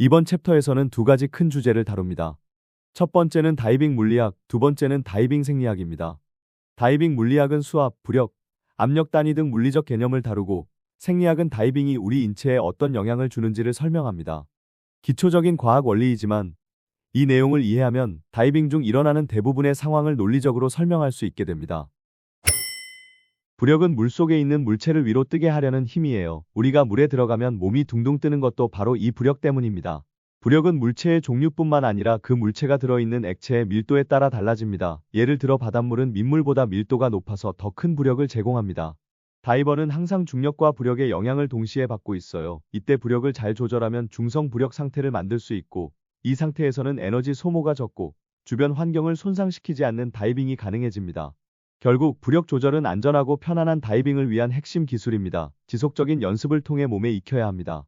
이번 챕터에서는 두 가지 큰 주제를 다룹니다. 첫 번째는 다이빙 물리학, 두 번째는 다이빙 생리학입니다. 다이빙 물리학은 수압, 부력, 압력 단위 등 물리적 개념을 다루고 생리학은 다이빙이 우리 인체에 어떤 영향을 주는지를 설명합니다. 기초적인 과학 원리이지만 이 내용을 이해하면 다이빙 중 일어나는 대부분의 상황을 논리적으로 설명할 수 있게 됩니다. 부력은 물속에 있는 물체를 위로 뜨게 하려는 힘이에요. 우리가 물에 들어가면 몸이 둥둥 뜨는 것도 바로 이 부력 때문입니다. 부력은 물체의 종류뿐만 아니라 그 물체가 들어있는 액체의 밀도에 따라 달라집니다. 예를 들어 바닷물은 민물보다 밀도가 높아서 더 큰 부력을 제공합니다. 다이버는 항상 중력과 부력의 영향을 동시에 받고 있어요. 이때 부력을 잘 조절하면 중성 부력 상태를 만들 수 있고, 이 상태에서는 에너지 소모가 적고 주변 환경을 손상시키지 않는 다이빙이 가능해집니다. 결국 부력 조절은 안전하고 편안한 다이빙을 위한 핵심 기술입니다. 지속적인 연습을 통해 몸에 익혀야 합니다.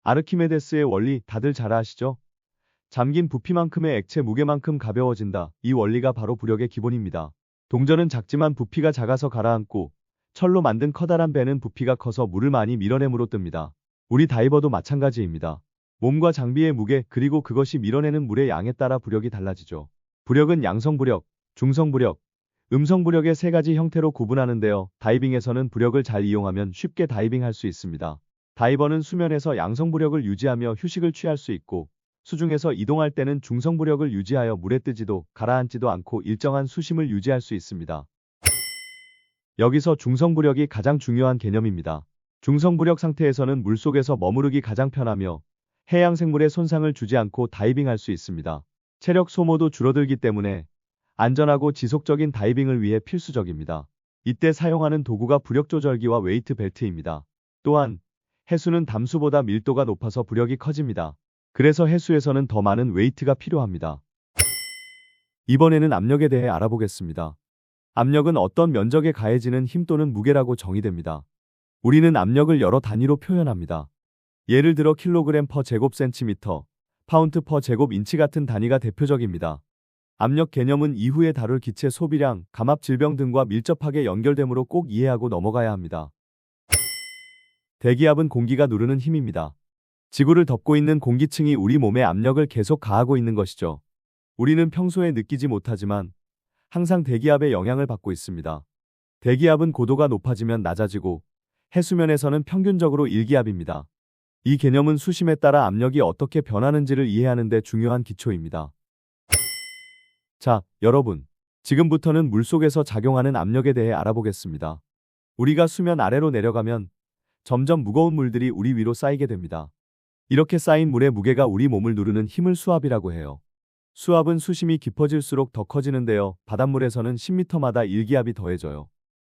아르키메데스의 원리 다들 잘 아시죠? 잠긴 부피만큼의 액체 무게만큼 가벼워진다. 이 원리가 바로 부력의 기본입니다. 동전은 작지만 부피가 작아서 가라앉고, 철로 만든 커다란 배는 부피가 커서 물을 많이 밀어내므로 뜹니다. 우리 다이버도 마찬가지입니다. 몸과 장비의 무게 그리고 그것이 밀어내는 물의 양에 따라 부력이 달라지죠. 부력은 양성부력, 중성부력, 음성부력의 세 가지 형태로 구분하는데요. 다이빙에서는 부력을 잘 이용하면 쉽게 다이빙할 수 있습니다. 다이버는 수면에서 양성부력을 유지하며 휴식을 취할 수 있고, 수중에서 이동할 때는 중성부력을 유지하여 물에 뜨지도 가라앉지도 않고 일정한 수심을 유지할 수 있습니다. 여기서 중성부력이 가장 중요한 개념입니다. 중성부력 상태에서는 물속에서 머무르기 가장 편하며 해양 생물에 손상을 주지 않고 다이빙할 수 있습니다. 체력 소모도 줄어들기 때문에 안전하고 지속적인 다이빙을 위해 필수적입니다. 이때 사용하는 도구가 부력 조절기와 웨이트 벨트입니다. 또한 해수는 담수보다 밀도가 높아서 부력이 커집니다. 그래서 해수에서는 더 많은 웨이트가 필요합니다. 이번에는 압력에 대해 알아보겠습니다. 압력은 어떤 면적에 가해지는 힘 또는 무게라고 정의됩니다. 우리는 압력을 여러 단위로 표현합니다. 예를 들어 킬로그램 퍼 제곱센티미터, 파운드 퍼 제곱인치 같은 단위가 대표적입니다. 압력 개념은 이후에 다룰 기체 소비량, 감압 질병 등과 밀접하게 연결되므로 꼭 이해하고 넘어가야 합니다. 대기압은 공기가 누르는 힘입니다. 지구를 덮고 있는 공기층이 우리 몸에 압력을 계속 가하고 있는 것이죠. 우리는 평소에 느끼지 못하지만 항상 대기압의 영향을 받고 있습니다. 대기압은 고도가 높아지면 낮아지고 해수면에서는 평균적으로 일기압입니다. 이 개념은 수심에 따라 압력이 어떻게 변하는지를 이해하는 데 중요한 기초입니다. 자, 여러분. 지금부터는 물속에서 작용하는 압력에 대해 알아보겠습니다. 우리가 수면 아래로 내려가면 점점 무거운 물들이 우리 위로 쌓이게 됩니다. 이렇게 쌓인 물의 무게가 우리 몸을 누르는 힘을 수압이라고 해요. 수압은 수심이 깊어질수록 더 커지는데요. 바닷물에서는 10m마다 1기압이 더해져요.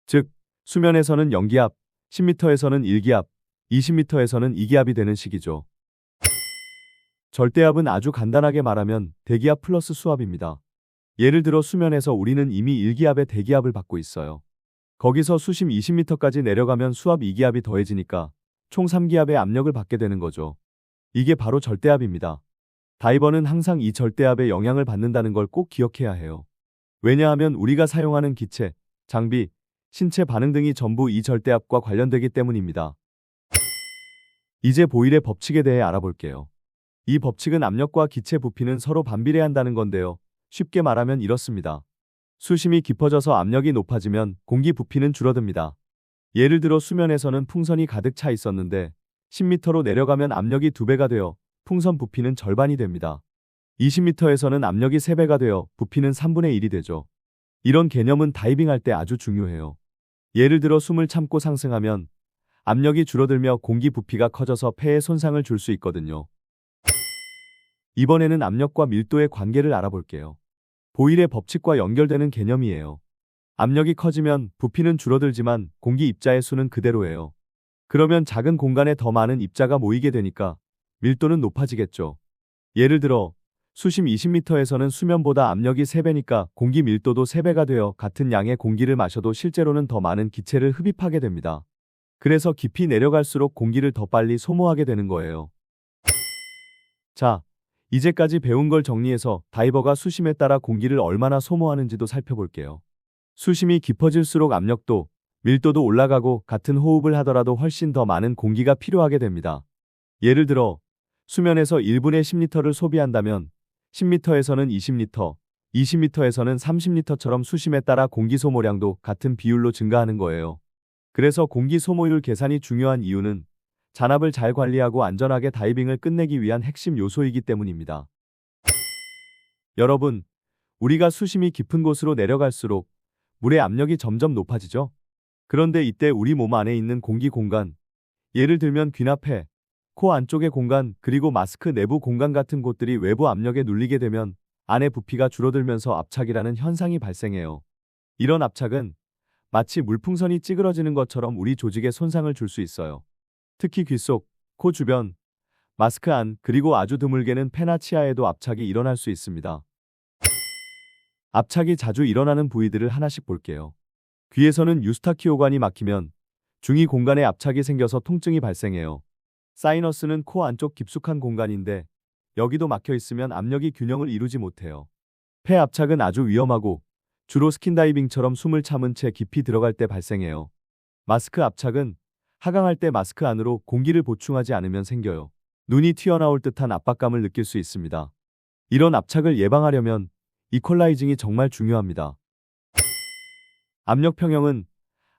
즉, 수면에서는 0기압, 10m에서는 1기압, 20m에서는 2기압이 되는 식이죠. 절대압은 아주 간단하게 말하면 대기압 플러스 수압입니다. 예를 들어 수면에서 우리는 이미 1기압의 대기압을 받고 있어요. 거기서 수심 20m까지 내려가면 수압 2기압이 더해지니까 총 3기압의 압력을 받게 되는 거죠. 이게 바로 절대압입니다. 다이버는 항상 이 절대압의 영향을 받는다는 걸 꼭 기억해야 해요. 왜냐하면 우리가 사용하는 기체, 장비, 신체 반응 등이 전부 이 절대압과 관련되기 때문입니다. 이제 보일의 법칙에 대해 알아볼게요. 이 법칙은 압력과 기체 부피는 서로 반비례한다는 건데요. 쉽게 말하면 이렇습니다. 수심이 깊어져서 압력이 높아지면 공기 부피는 줄어듭니다. 예를 들어 수면에서는 풍선이 가득 차 있었는데 10m로 내려가면 압력이 2배가 되어 풍선 부피는 절반이 됩니다. 20m에서는 압력이 3배가 되어 부피는 3분의 1이 되죠. 이런 개념은 다이빙할 때 아주 중요해요. 예를 들어 숨을 참고 상승하면 압력이 줄어들며 공기 부피가 커져서 폐에 손상을 줄 수 있거든요. 이번에는 압력과 밀도의 관계를 알아볼게요. 보일의 법칙과 연결되는 개념이에요. 압력이 커지면 부피는 줄어들지만 공기 입자의 수는 그대로예요. 그러면 작은 공간에 더 많은 입자가 모이게 되니까 밀도는 높아지겠죠. 예를 들어 수심 20m에서는 수면보다 압력이 3배니까 공기 밀도도 3배가 되어 같은 양의 공기를 마셔도 실제로는 더 많은 기체를 흡입하게 됩니다. 그래서 깊이 내려갈수록 공기를 더 빨리 소모하게 되는 거예요. 자, 이제까지 배운 걸 정리해서 다이버가 수심에 따라 공기를 얼마나 소모하는지도 살펴볼게요. 수심이 깊어질수록 압력도, 밀도도 올라가고 같은 호흡을 하더라도 훨씬 더 많은 공기가 필요하게 됩니다. 예를 들어 수면에서 1분에 10리터를 소비한다면 10m에서는 20리터, 20m에서는 30리터처럼 수심에 따라 공기 소모량도 같은 비율로 증가하는 거예요. 그래서 공기 소모율 계산이 중요한 이유는 잔압을 잘 관리하고 안전하게 다이빙을 끝내기 위한 핵심 요소이기 때문입니다. 여러분, 우리가 수심이 깊은 곳으로 내려갈수록 물의 압력이 점점 높아지죠? 그런데 이때 우리 몸 안에 있는 공기 공간, 예를 들면 귀나 폐, 코 안쪽의 공간, 그리고 마스크 내부 공간 같은 곳들이 외부 압력에 눌리게 되면 안의 부피가 줄어들면서 압착이라는 현상이 발생해요. 이런 압착은 마치 물풍선이 찌그러지는 것처럼 우리 조직에 손상을 줄 수 있어요. 특히 귀 속, 코 주변, 마스크 안, 그리고 아주 드물게는 폐나 치아에도 압착이 일어날 수 있습니다. 압착이 자주 일어나는 부위들을 하나씩 볼게요. 귀에서는 유스타키오관이 막히면 중이 공간에 압착이 생겨서 통증이 발생해요. 사이너스는 코 안쪽 깊숙한 공간인데 여기도 막혀 있으면 압력이 균형을 이루지 못해요. 폐 압착은 아주 위험하고 주로 스킨다이빙처럼 숨을 참은 채 깊이 들어갈 때 발생해요. 마스크 압착은 하강할 때 마스크 안으로 공기를 보충하지 않으면 생겨요. 눈이 튀어나올 듯한 압박감을 느낄 수 있습니다. 이런 압착을 예방하려면 이퀄라이징이 정말 중요합니다. 압력 평형은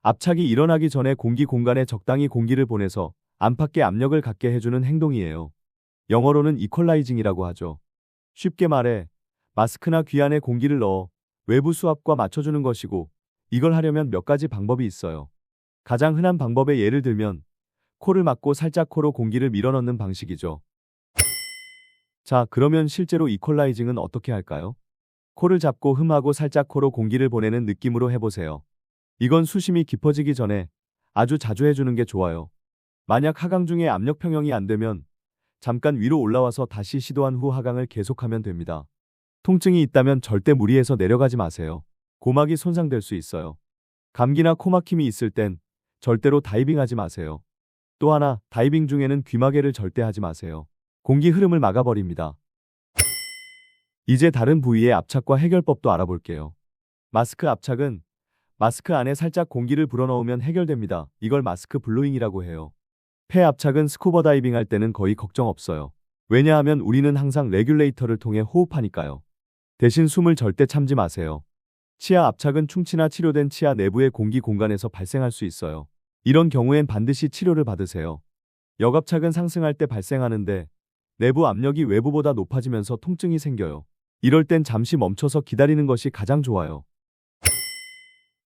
압착이 일어나기 전에 공기 공간에 적당히 공기를 보내서 안팎의 압력을 갖게 해주는 행동이에요. 영어로는 이퀄라이징이라고 하죠. 쉽게 말해 마스크나 귀 안에 공기를 넣어 외부 수압과 맞춰주는 것이고, 이걸 하려면 몇 가지 방법이 있어요. 가장 흔한 방법의 예를 들면 코를 막고 살짝 코로 공기를 밀어넣는 방식이죠. 자, 그러면 실제로 이퀄라이징은 어떻게 할까요? 코를 잡고 흠하고 살짝 코로 공기를 보내는 느낌으로 해보세요. 이건 수심이 깊어지기 전에 아주 자주 해주는 게 좋아요. 만약 하강 중에 압력 평형이 안 되면 잠깐 위로 올라와서 다시 시도한 후 하강을 계속하면 됩니다. 통증이 있다면 절대 무리해서 내려가지 마세요. 고막이 손상될 수 있어요. 감기나 코막힘이 있을 땐 절대로 다이빙하지 마세요. 또 하나, 다이빙 중에는 귀마개를 절대 하지 마세요. 공기 흐름을 막아버립니다. 이제 다른 부위의 압착과 해결법도 알아볼게요. 마스크 압착은 마스크 안에 살짝 공기를 불어넣으면 해결됩니다. 이걸 마스크 블로잉이라고 해요. 폐 압착은 스쿠버 다이빙 할 때는 거의 걱정 없어요. 왜냐하면 우리는 항상 레귤레이터를 통해 호흡하니까요. 대신 숨을 절대 참지 마세요. 치아 압착은 충치나 치료된 치아 내부의 공기 공간에서 발생할 수 있어요. 이런 경우엔 반드시 치료를 받으세요. 역압착은 상승할 때 발생하는데 내부 압력이 외부보다 높아지면서 통증이 생겨요. 이럴 땐 잠시 멈춰서 기다리는 것이 가장 좋아요.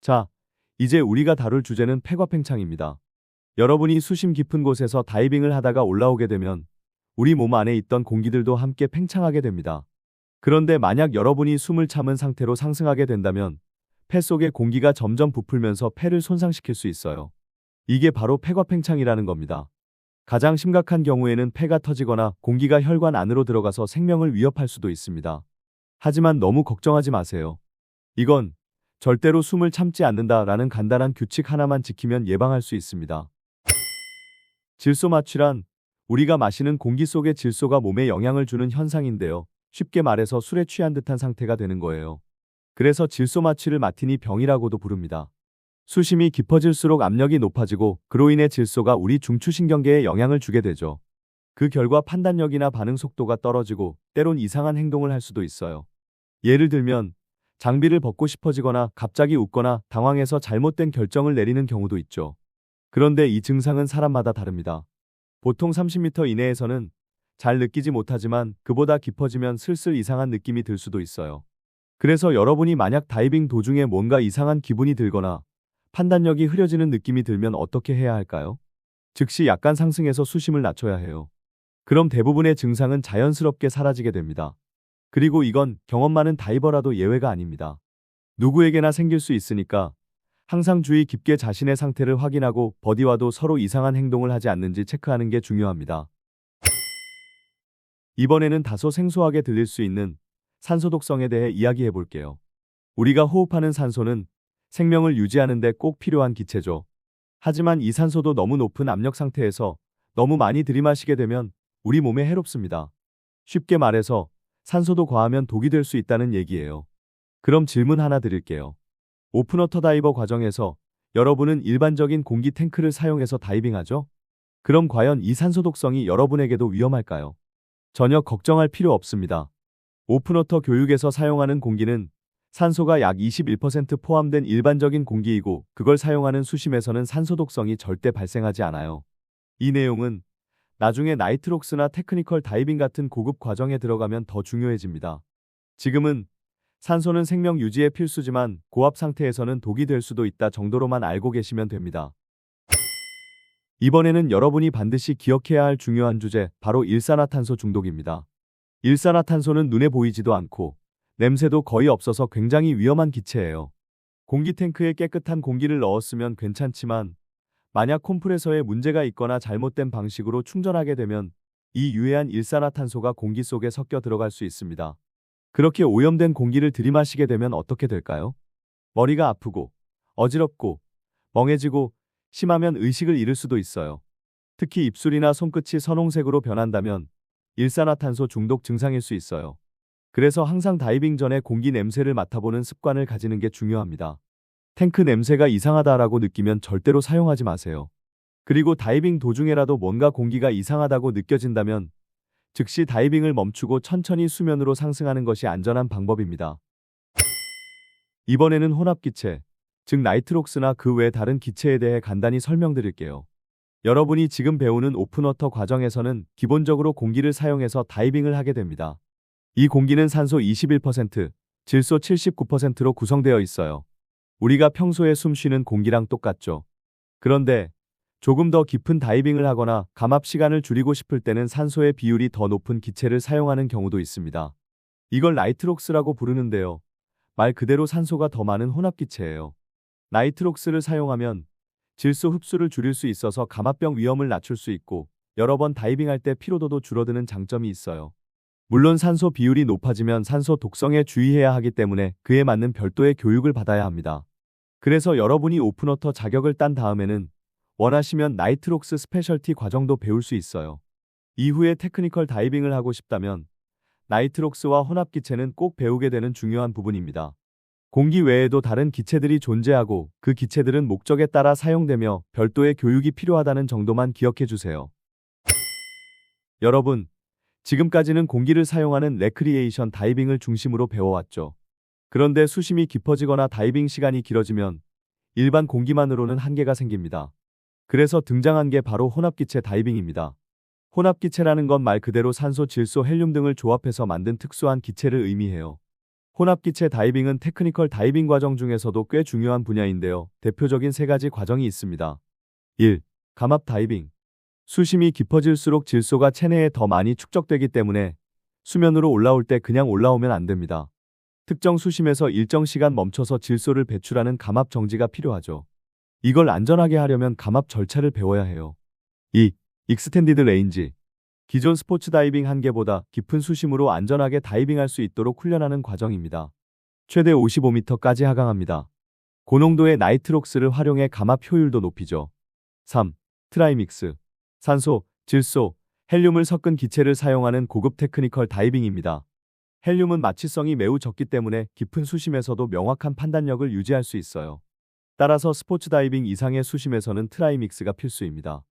자, 이제 우리가 다룰 주제는 폐과팽창입니다. 여러분이 수심 깊은 곳에서 다이빙을 하다가 올라오게 되면 우리 몸 안에 있던 공기들도 함께 팽창하게 됩니다. 그런데 만약 여러분이 숨을 참은 상태로 상승하게 된다면 폐 속의 공기가 점점 부풀면서 폐를 손상시킬 수 있어요. 이게 바로 폐과팽창이라는 겁니다. 가장 심각한 경우에는 폐가 터지거나 공기가 혈관 안으로 들어가서 생명을 위협할 수도 있습니다. 하지만 너무 걱정하지 마세요. 이건 절대로 숨을 참지 않는다라는 간단한 규칙 하나만 지키면 예방할 수 있습니다. 질소 마취란 우리가 마시는 공기 속의 질소가 몸에 영향을 주는 현상인데요. 쉽게 말해서 술에 취한 듯한 상태가 되는 거예요. 그래서 질소 마취를 마티니 병이라고도 부릅니다. 수심이 깊어질수록 압력이 높아지고 그로 인해 질소가 우리 중추신경계에 영향을 주게 되죠. 그 결과 판단력이나 반응 속도가 떨어지고 때론 이상한 행동을 할 수도 있어요. 예를 들면 장비를 벗고 싶어지거나 갑자기 웃거나 당황해서 잘못된 결정을 내리는 경우도 있죠. 그런데 이 증상은 사람마다 다릅니다. 보통 30m 이내에서는 잘 느끼지 못하지만 그보다 깊어지면 슬슬 이상한 느낌이 들 수도 있어요. 그래서 여러분이 만약 다이빙 도중에 뭔가 이상한 기분이 들거나 판단력이 흐려지는 느낌이 들면 어떻게 해야 할까요? 즉시 약간 상승해서 수심을 낮춰야 해요. 그럼 대부분의 증상은 자연스럽게 사라지게 됩니다. 그리고 이건 경험 많은 다이버라도 예외가 아닙니다. 누구에게나 생길 수 있으니까 항상 주의 깊게 자신의 상태를 확인하고 버디와도 서로 이상한 행동을 하지 않는지 체크하는 게 중요합니다. 이번에는 다소 생소하게 들릴 수 있는 산소 독성에 대해 이야기해 볼게요. 우리가 호흡하는 산소는 생명을 유지하는 데 꼭 필요한 기체죠. 하지만 이 산소도 너무 높은 압력 상태에서 너무 많이 들이마시게 되면 우리 몸에 해롭습니다. 쉽게 말해서 산소도 과하면 독이 될 수 있다는 얘기예요. 그럼 질문 하나 드릴게요. 오픈워터 다이버 과정에서 여러분은 일반적인 공기 탱크를 사용해서 다이빙하죠? 그럼 과연 이 산소 독성이 여러분에게도 위험할까요? 전혀 걱정할 필요 없습니다. 오픈워터 교육에서 사용하는 공기는 산소가 약 21% 포함된 일반적인 공기이고 그걸 사용하는 수심에서는 산소 독성이 절대 발생하지 않아요. 이 내용은 나중에 나이트록스나 테크니컬 다이빙 같은 고급 과정에 들어가면 더 중요해집니다. 지금은 산소는 생명 유지에 필수지만 고압 상태에서는 독이 될 수도 있다 정도로만 알고 계시면 됩니다. 이번에는 여러분이 반드시 기억해야 할 중요한 주제, 바로 일산화탄소 중독입니다. 일산화탄소는 눈에 보이지도 않고 냄새도 거의 없어서 굉장히 위험한 기체예요. 공기 탱크에 깨끗한 공기를 넣었으면 괜찮지만 만약 컴프레서에 문제가 있거나 잘못된 방식으로 충전하게 되면 이 유해한 일산화탄소가 공기 속에 섞여 들어갈 수 있습니다. 그렇게 오염된 공기를 들이마시게 되면 어떻게 될까요? 머리가 아프고 어지럽고 멍해지고 심하면 의식을 잃을 수도 있어요. 특히 입술이나 손끝이 선홍색으로 변한다면 일산화탄소 중독 증상일 수 있어요. 그래서 항상 다이빙 전에 공기 냄새를 맡아보는 습관을 가지는 게 중요합니다. 탱크 냄새가 이상하다라고 느끼면 절대로 사용하지 마세요. 그리고 다이빙 도중에라도 뭔가 공기가 이상하다고 느껴진다면 즉시 다이빙을 멈추고 천천히 수면으로 상승하는 것이 안전한 방법입니다. 이번에는 혼합기체, 즉 나이트록스나 그 외 다른 기체에 대해 간단히 설명드릴게요. 여러분이 지금 배우는 오픈워터 과정에서는 기본적으로 공기를 사용해서 다이빙을 하게 됩니다. 이 공기는 산소 21%, 질소 79%로 구성되어 있어요. 우리가 평소에 숨 쉬는 공기랑 똑같죠. 그런데 조금 더 깊은 다이빙을 하거나 감압 시간을 줄이고 싶을 때는 산소의 비율이 더 높은 기체를 사용하는 경우도 있습니다. 이걸 나이트록스라고 부르는데요. 말 그대로 산소가 더 많은 혼합기체예요. 나이트록스를 사용하면 질소 흡수를 줄일 수 있어서 감압병 위험을 낮출 수 있고 여러 번 다이빙할 때 피로도도 줄어드는 장점이 있어요. 물론 산소 비율이 높아지면 산소 독성에 주의해야 하기 때문에 그에 맞는 별도의 교육을 받아야 합니다. 그래서 여러분이 오픈워터 자격을 딴 다음에는 원하시면 나이트록스 스페셜티 과정도 배울 수 있어요. 이후에 테크니컬 다이빙을 하고 싶다면 나이트록스와 혼합기체는 꼭 배우게 되는 중요한 부분입니다. 공기 외에도 다른 기체들이 존재하고 그 기체들은 목적에 따라 사용되며 별도의 교육이 필요하다는 정도만 기억해 주세요. 여러분, 지금까지는 공기를 사용하는 레크리에이션 다이빙을 중심으로 배워왔죠. 그런데 수심이 깊어지거나 다이빙 시간이 길어지면 일반 공기만으로는 한계가 생깁니다. 그래서 등장한 게 바로 혼합기체 다이빙입니다. 혼합기체라는 건 말 그대로 산소, 질소, 헬륨 등을 조합해서 만든 특수한 기체를 의미해요. 혼합기체 다이빙은 테크니컬 다이빙 과정 중에서도 꽤 중요한 분야인데요. 대표적인 세 가지 과정이 있습니다. 1. 감압 다이빙. 수심이 깊어질수록 질소가 체내에 더 많이 축적되기 때문에 수면으로 올라올 때 그냥 올라오면 안 됩니다. 특정 수심에서 일정 시간 멈춰서 질소를 배출하는 감압 정지가 필요하죠. 이걸 안전하게 하려면 감압 절차를 배워야 해요. 2. 익스텐디드 레인지. 기존 스포츠 다이빙 한계보다 깊은 수심으로 안전하게 다이빙할 수 있도록 훈련하는 과정입니다. 최대 55m까지 하강합니다. 고농도의 나이트록스를 활용해 감압 효율도 높이죠. 3. 트라이믹스. 산소, 질소, 헬륨을 섞은 기체를 사용하는 고급 테크니컬 다이빙입니다. 헬륨은 마취성이 매우 적기 때문에 깊은 수심에서도 명확한 판단력을 유지할 수 있어요. 따라서 스포츠 다이빙 이상의 수심에서는 트라이믹스가 필수입니다.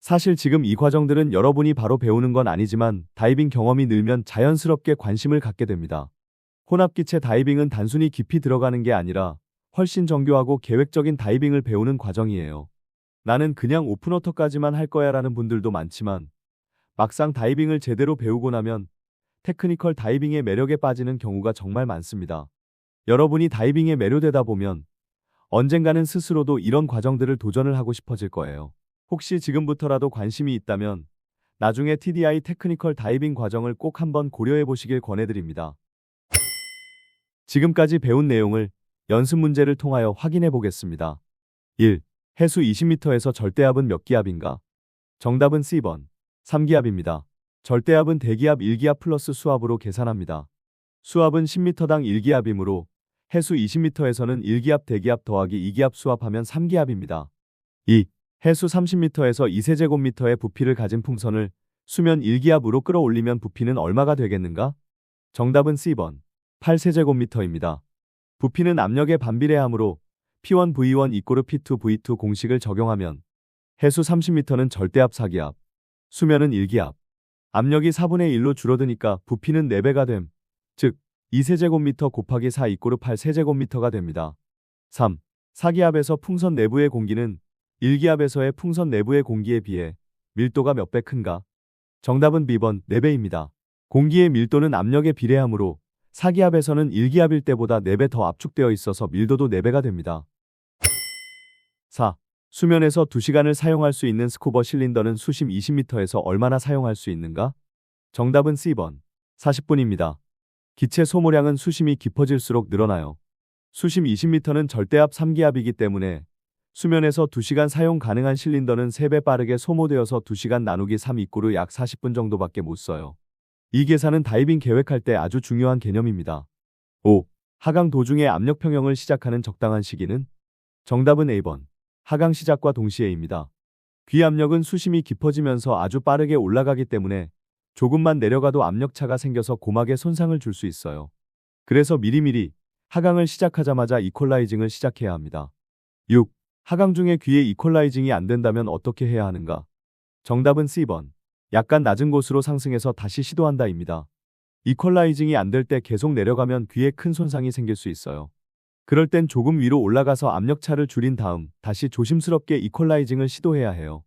사실 지금 이 과정들은 여러분이 바로 배우는 건 아니지만 다이빙 경험이 늘면 자연스럽게 관심을 갖게 됩니다. 혼합기체 다이빙은 단순히 깊이 들어가는 게 아니라 훨씬 정교하고 계획적인 다이빙을 배우는 과정이에요. 나는 그냥 오픈워터까지만 할 거야 라는 분들도 많지만 막상 다이빙을 제대로 배우고 나면 테크니컬 다이빙의 매력에 빠지는 경우가 정말 많습니다. 여러분이 다이빙에 매료되다 보면 언젠가는 스스로도 이런 과정들을 도전을 하고 싶어질 거예요. 혹시 지금부터라도 관심이 있다면 나중에 TDI 테크니컬 다이빙 과정을 꼭 한번 고려해 보시길 권해드립니다. 지금까지 배운 내용을 연습 문제를 통하여 확인해 보겠습니다. 1. 해수 20m에서 절대압은 몇 기압인가? 정답은 C번 3기압입니다. 절대압은 대기압 1기압 플러스 수압으로 계산합니다. 수압은 10m당 1기압이므로 해수 20m에서는 1기압 대기압 더하기 2기압 수압하면 3기압입니다. 2. 해수 30m에서 2세제곱미터의 부피를 가진 풍선을 수면 1기압으로 끌어올리면 부피는 얼마가 되겠는가? 정답은 C번 8세제곱미터입니다. 부피는 압력에 반비례하므로 P1 V1 이꼬르 P2 V2 공식을 적용하면 해수 30m는 절대압 4기압, 수면은 1기압, 압력이 4분의 1로 줄어드니까 부피는 4배가 됨. 즉, 2세제곱미터 곱하기 4 이꼬르 8세제곱미터가 됩니다. 3. 4기압에서 풍선 내부의 공기는 1기압에서의 풍선 내부의 공기에 비해 밀도가 몇 배 큰가? 정답은 B번 4배입니다. 공기의 밀도는 압력에 비례하므로 4기압에서는 1기압일 때보다 4배 더 압축되어 있어서 밀도도 4배가 됩니다. 4. 수면에서 2시간을 사용할 수 있는 스쿠버 실린더는 수심 20m에서 얼마나 사용할 수 있는가? 정답은 C번 40분입니다. 기체 소모량은 수심이 깊어질수록 늘어나요. 수심 20m는 절대압 3기압이기 때문에 수면에서 2시간 사용 가능한 실린더는 3배 빠르게 소모되어서 2시간 나누기 3 이꼬르 약 40분 정도밖에 못 써요. 이 계산은 다이빙 계획할 때 아주 중요한 개념입니다. 5. 하강 도중에 압력 평형을 시작하는 적당한 시기는? 정답은 A번 하강 시작과 동시에입니다. 귀압력은 수심이 깊어지면서 아주 빠르게 올라가기 때문에 조금만 내려가도 압력차가 생겨서 고막에 손상을 줄 수 있어요. 그래서 미리미리 하강을 시작하자마자 이퀄라이징을 시작해야 합니다. 6. 하강 중에 귀에 이퀄라이징이 안 된다면 어떻게 해야 하는가? 정답은 C번 약간 낮은 곳으로 상승해서 다시 시도한다입니다. 이퀄라이징이 안 될 때 계속 내려가면 귀에 큰 손상이 생길 수 있어요. 그럴 땐 조금 위로 올라가서 압력차를 줄인 다음 다시 조심스럽게 이퀄라이징을 시도해야 해요.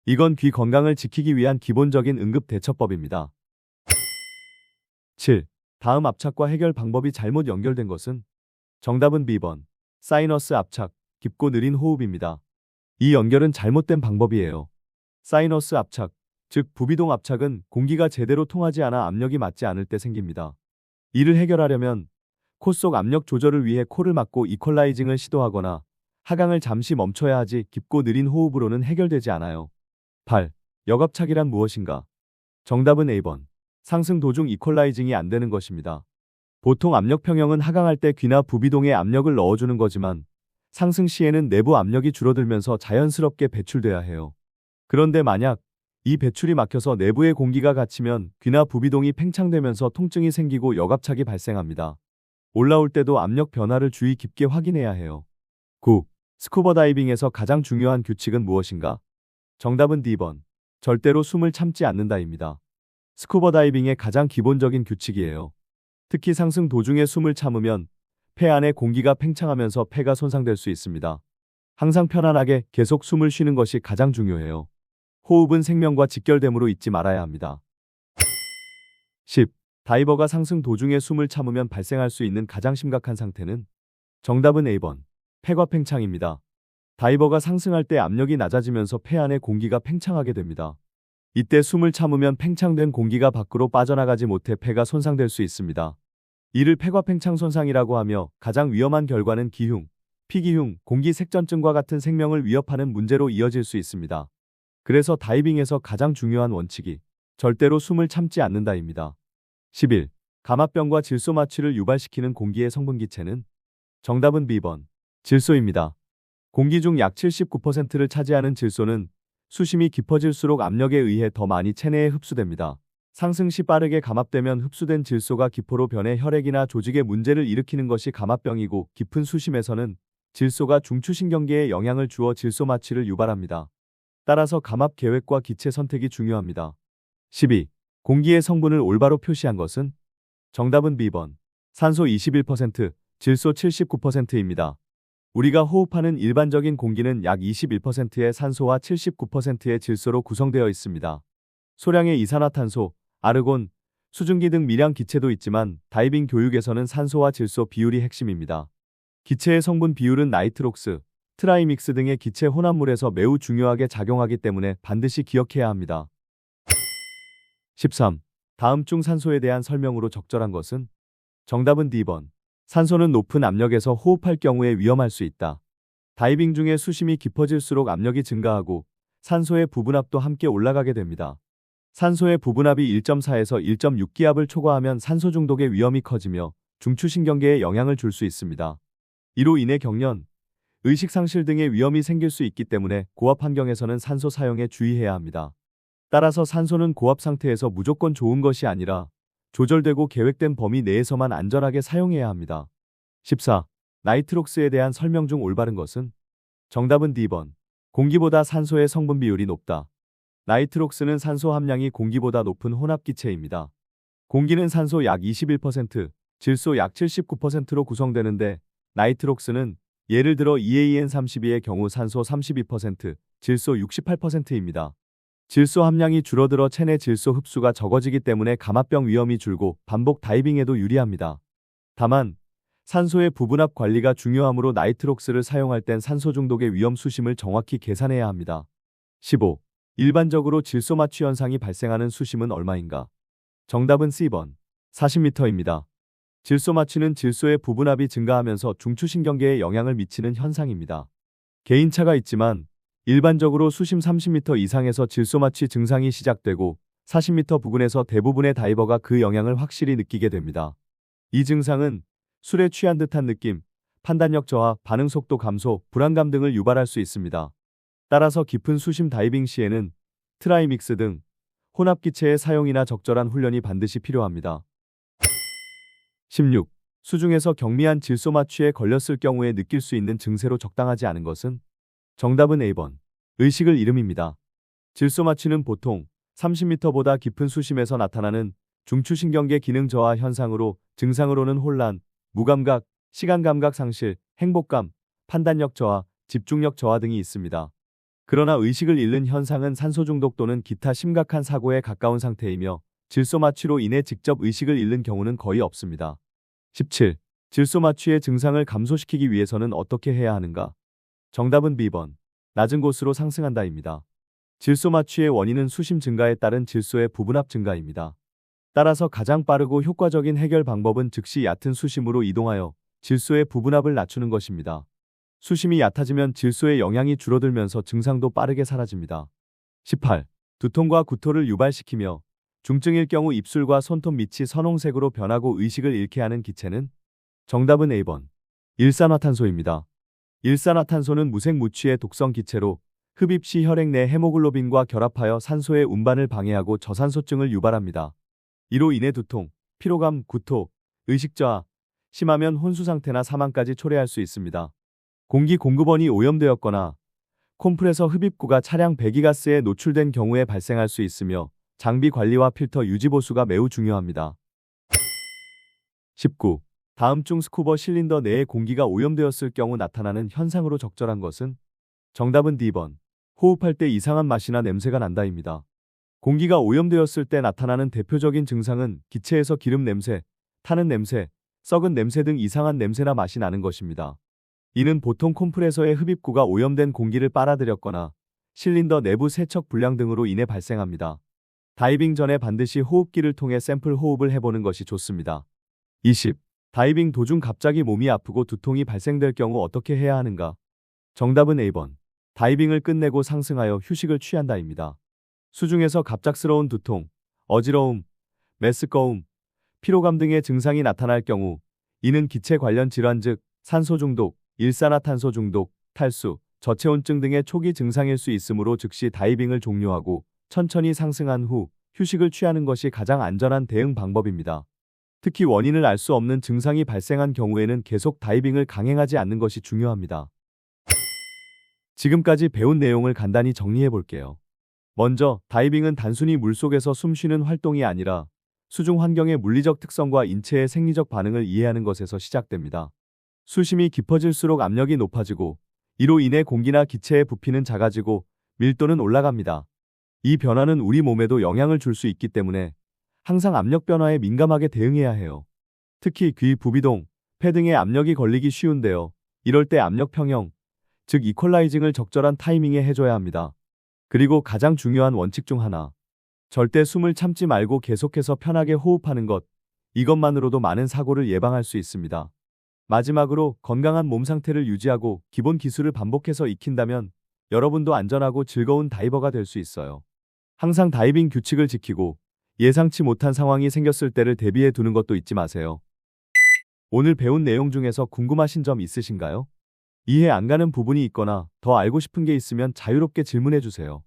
이건 귀 건강을 지키기 위한 기본적인 응급 대처법입니다. 7. 다음 압착과 해결 방법이 잘못 연결된 것은? 정답은 B번 사이너스 압착, 깊고 느린 호흡입니다. 이 연결은 잘못된 방법이에요. 사이너스 압착, 즉 부비동 압착은 공기가 제대로 통하지 않아 압력이 맞지 않을 때 생깁니다. 이를 해결하려면 코 속 압력 조절을 위해 코를 막고 이퀄라이징을 시도하거나 하강을 잠시 멈춰야 하지 깊고 느린 호흡으로는 해결되지 않아요. 8. 역압착이란 무엇인가? 정답은 A번 상승 도중 이퀄라이징이 안 되는 것입니다. 보통 압력 평형은 하강할 때 귀나 부비동에 압력을 넣어주는 거지만 상승 시에는 내부 압력이 줄어들면서 자연스럽게 배출돼야 해요. 그런데 만약 이 배출이 막혀서 내부의 공기가 갇히면 귀나 부비동이 팽창되면서 통증이 생기고 역압착이 발생합니다. 올라올 때도 압력 변화를 주의 깊게 확인해야 해요. 9. 스쿠버 다이빙에서 가장 중요한 규칙은 무엇인가? 정답은 D번 절대로 숨을 참지 않는다입니다. 스쿠버 다이빙의 가장 기본적인 규칙이에요. 특히 상승 도중에 숨을 참으면 폐 안에 공기가 팽창하면서 폐가 손상될 수 있습니다. 항상 편안하게 계속 숨을 쉬는 것이 가장 중요해요. 호흡은 생명과 직결되므로 잊지 말아야 합니다. 10. 다이버가 상승 도중에 숨을 참으면 발생할 수 있는 가장 심각한 상태는? 정답은 A번 폐과 팽창입니다. 다이버가 상승할 때 압력이 낮아지면서 폐 안에 공기가 팽창하게 됩니다. 이때 숨을 참으면 팽창된 공기가 밖으로 빠져나가지 못해 폐가 손상될 수 있습니다. 이를 폐과 팽창 손상이라고 하며 가장 위험한 결과는 기흉, 피기흉, 공기색전증과 같은 생명을 위협하는 문제로 이어질 수 있습니다. 그래서 다이빙에서 가장 중요한 원칙이 절대로 숨을 참지 않는다입니다. 11. 감압병과 질소 마취를 유발시키는 공기의 성분 기체는? 정답은 B번 질소입니다. 공기 중 약 79%를 차지하는 질소는 수심이 깊어질수록 압력에 의해 더 많이 체내에 흡수됩니다. 상승 시 빠르게 감압되면 흡수된 질소가 기포로 변해 혈액이나 조직에 문제를 일으키는 것이 감압병이고, 깊은 수심에서는 질소가 중추신경계에 영향을 주어 질소 마취를 유발합니다. 따라서 감압 계획과 기체 선택이 중요합니다. 12. 공기의 성분을 올바로 표시한 것은? 정답은 B번 산소 21%, 질소 79%입니다. 우리가 호흡하는 일반적인 공기는 약 21%의 산소와 79%의 질소로 구성되어 있습니다. 소량의 이산화탄소, 아르곤, 수증기 등 미량 기체도 있지만 다이빙 교육에서는 산소와 질소 비율이 핵심입니다. 기체의 성분 비율은 나이트록스, 트라이믹스 등의 기체 혼합물에서 매우 중요하게 작용하기 때문에 반드시 기억해야 합니다. 13. 다음 중 산소에 대한 설명으로 적절한 것은? 정답은 D번 산소는 높은 압력에서 호흡할 경우에 위험할 수 있다. 다이빙 중에 수심이 깊어질수록 압력이 증가하고 산소의 부분압도 함께 올라가게 됩니다. 산소의 부분압이 1.4에서 1.6기압을 초과하면 산소 중독의 위험이 커지며 중추신경계에 영향을 줄 수 있습니다. 이로 인해 경련, 의식상실 등의 위험이 생길 수 있기 때문에 고압 환경에서는 산소 사용에 주의해야 합니다. 따라서 산소는 고압 상태에서 무조건 좋은 것이 아니라 조절되고 계획된 범위 내에서만 안전하게 사용해야 합니다. 14. 나이트록스에 대한 설명 중 올바른 것은? 정답은 D번 공기보다 산소의 성분 비율이 높다. 나이트록스는 산소 함량이 공기보다 높은 혼합기체입니다. 공기는 산소 약 21%, 질소 약 79%로 구성되는데 나이트록스는 예를 들어 EAN32의 경우 산소 32%, 질소 68%입니다. 질소 함량이 줄어들어 체내 질소 흡수가 적어지기 때문에 감압병 위험이 줄고 반복 다이빙에도 유리합니다. 다만 산소의 부분압 관리가 중요하므로 나이트록스를 사용할 땐 산소 중독의 위험 수심을 정확히 계산해야 합니다. 15. 일반적으로 질소 마취 현상이 발생하는 수심은 얼마인가? 정답은 C번 40m입니다. 질소 마취는 질소의 부분압이 증가하면서 중추신경계에 영향을 미치는 현상입니다. 개인차가 있지만 일반적으로 수심 30m 이상에서 질소 마취 증상이 시작되고 40m 부근에서 대부분의 다이버가 그 영향을 확실히 느끼게 됩니다. 이 증상은 술에 취한 듯한 느낌, 판단력 저하, 반응 속도 감소, 불안감 등을 유발할 수 있습니다. 따라서 깊은 수심 다이빙 시에는 트라이믹스 등 혼합기체의 사용이나 적절한 훈련이 반드시 필요합니다. 16. 수중에서 경미한 질소 마취에 걸렸을 경우에 느낄 수 있는 증세로 적당하지 않은 것은? 정답은 A번 의식을 잃음입니다. 질소 마취는 보통 30m보다 깊은 수심에서 나타나는 중추신경계 기능 저하 현상으로 증상으로는 혼란, 무감각, 시간감각 상실, 행복감, 판단력 저하, 집중력 저하 등이 있습니다. 그러나 의식을 잃는 현상은 산소 중독 또는 기타 심각한 사고에 가까운 상태이며 질소 마취로 인해 직접 의식을 잃는 경우는 거의 없습니다. 17. 질소 마취의 증상을 감소시키기 위해서는 어떻게 해야 하는가? 정답은 B번 낮은 곳으로 상승한다입니다. 질소 마취의 원인은 수심 증가에 따른 질소의 부분압 증가입니다. 따라서 가장 빠르고 효과적인 해결 방법은 즉시 얕은 수심으로 이동하여 질소의 부분압을 낮추는 것입니다. 수심이 얕아지면 질소의 영향이 줄어들면서 증상도 빠르게 사라집니다. 18. 두통과 구토를 유발시키며 중증일 경우 입술과 손톱 밑이 선홍색으로 변하고 의식을 잃게 하는 기체는? 정답은 A번 일산화탄소입니다. 일산화탄소는 무색무취의 독성 기체로 흡입 시 혈액 내 헤모글로빈과 결합하여 산소의 운반을 방해하고 저산소증을 유발합니다. 이로 인해 두통, 피로감, 구토, 의식저하, 심하면 혼수상태나 사망까지 초래할 수 있습니다. 공기 공급원이 오염되었거나 컴프레서 흡입구가 차량 배기가스에 노출된 경우에 발생할 수 있으며 장비 관리와 필터 유지 보수가 매우 중요합니다. 19. 다음 중 스쿠버 실린더 내에 공기가 오염되었을 경우 나타나는 현상으로 적절한 것은? 정답은 D번 호흡할 때 이상한 맛이나 냄새가 난다입니다. 공기가 오염되었을 때 나타나는 대표적인 증상은 기체에서 기름 냄새, 타는 냄새, 썩은 냄새 등 이상한 냄새나 맛이 나는 것입니다. 이는 보통 컴프레서의 흡입구가 오염된 공기를 빨아들였거나 실린더 내부 세척 불량 등으로 인해 발생합니다. 다이빙 전에 반드시 호흡기를 통해 샘플 호흡을 해보는 것이 좋습니다. 20. 다이빙 도중 갑자기 몸이 아프고 두통이 발생될 경우 어떻게 해야 하는가? 정답은 A번 다이빙을 끝내고 상승하여 휴식을 취한다입니다. 수중에서 갑작스러운 두통, 어지러움, 메스꺼움, 피로감 등의 증상이 나타날 경우 이는 기체 관련 질환 즉 산소 중독, 일산화탄소 중독, 탈수, 저체온증 등의 초기 증상일 수 있으므로 즉시 다이빙을 종료하고 천천히 상승한 후 휴식을 취하는 것이 가장 안전한 대응 방법입니다. 특히 원인을 알 수 없는 증상이 발생한 경우에는 계속 다이빙을 강행하지 않는 것이 중요합니다. 지금까지 배운 내용을 간단히 정리해 볼게요. 먼저 다이빙은 단순히 물속에서 숨쉬는 활동이 아니라 수중 환경의 물리적 특성과 인체의 생리적 반응을 이해하는 것에서 시작됩니다. 수심이 깊어질수록 압력이 높아지고 이로 인해 공기나 기체의 부피는 작아지고 밀도는 올라갑니다. 이 변화는 우리 몸에도 영향을 줄 수 있기 때문에 항상 압력 변화에 민감하게 대응해야 해요. 특히 귀, 부비동, 폐 등에 압력이 걸리기 쉬운데요. 이럴 때 압력 평형, 즉 이퀄라이징을 적절한 타이밍에 해줘야 합니다. 그리고 가장 중요한 원칙 중 하나. 절대 숨을 참지 말고 계속해서 편하게 호흡하는 것. 이것만으로도 많은 사고를 예방할 수 있습니다. 마지막으로 건강한 몸 상태를 유지하고 기본 기술을 반복해서 익힌다면 여러분도 안전하고 즐거운 다이버가 될 수 있어요. 항상 다이빙 규칙을 지키고 예상치 못한 상황이 생겼을 때를 대비해 두는 것도 잊지 마세요. 오늘 배운 내용 중에서 궁금하신 점 있으신가요? 이해 안 가는 부분이 있거나 더 알고 싶은 게 있으면 자유롭게 질문해 주세요.